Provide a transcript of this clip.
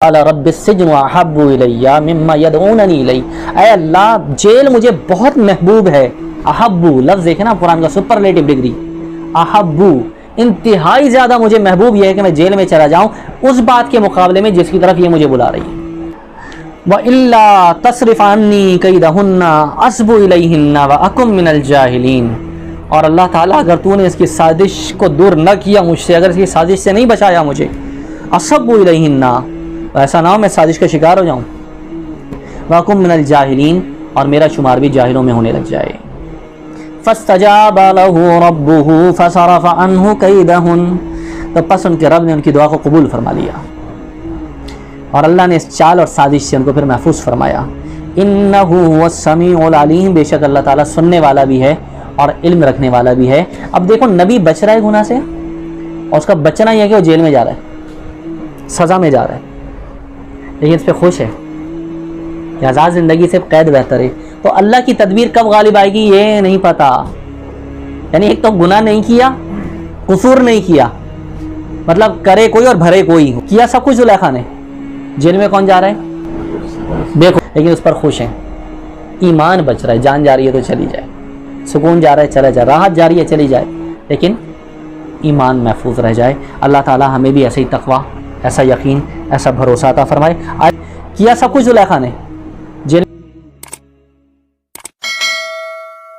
قال رب السجن احب الی مما یدعوننی الی، اے اللہ جیل مجھے بہت محبوب ہے. احبو لفظ دیکھیں نا قرآن کا سپرلیٹو ڈگری، احبو انتہائی زیادہ مجھے محبوب یہ ہے کہ میں جیل میں چلا جاؤں اس بات کے مقابلے میں جس کی طرف یہ مجھے بلا رہی ہے. وَإِلَّا تَصْرِفْ عَنِّي كَيْدَهُنَّ أَصْبُ إِلَيْهِنَّ وَأَكُن مِّنَ الْجَاهِلِينَ، اور اللہ تعالیٰ اگر تو نے اس کی سازش کو دور نہ کیا مجھ سے، اگر اس کی سازش سے نہیں بچایا مجھے، أَصْبُ إِلَيْهِنَّ ایسا نہ ہو میں سازش کا شکار ہو جاؤں، وَأَكُن مِّنَ الْجَاهِلِينَ اور میرا شمار بھی جاہلوں میں ہونے لگ جائے. فَاسْتَجَابَ لَهُ رَبُّهُ فَصَرَفَ عَنْهُ كَيْدَهُنَّ، تو پس ان کے رب نے ان کی دعا کو قبول فرما لیا اور اللہ نے اس چال اور سازش سے ان کو پھر محفوظ فرمایا. انہ هو السمیع العلیم، بے شک اللہ تعالیٰ سننے والا بھی ہے اور علم رکھنے والا بھی ہے. اب دیکھو نبی بچ رہا ہے گناہ سے اور اس کا بچنا یہ ہے کہ وہ جیل میں جا رہا ہے، سزا میں جا رہا ہے، لیکن اس پہ خوش ہے کہ آزاد زندگی سے قید بہتر ہے. تو اللہ کی تدبیر کب غالب آئے گی یہ نہیں پتا. یعنی ایک تو گناہ نہیں کیا، قصور نہیں کیا، مطلب کرے کوئی اور بھرے کوئی، کیا سب کچھ زلیخا نے، جیل میں کون جا رہا ہے دیکھو، لیکن اس پر خوش ہیں. ایمان بچ رہا ہے، جان جا رہی ہے تو چلی جائے، سکون جا رہا ہے چلا جائے، راحت جا رہی ہے چلی جائے، لیکن ایمان محفوظ رہ جائے. اللہ تعالیٰ ہمیں بھی ایسا ہی تقویٰ، ایسا یقین، ایسا بھروسہ عطا فرمائے. کیا سب کچھ زلیخا نے، جیل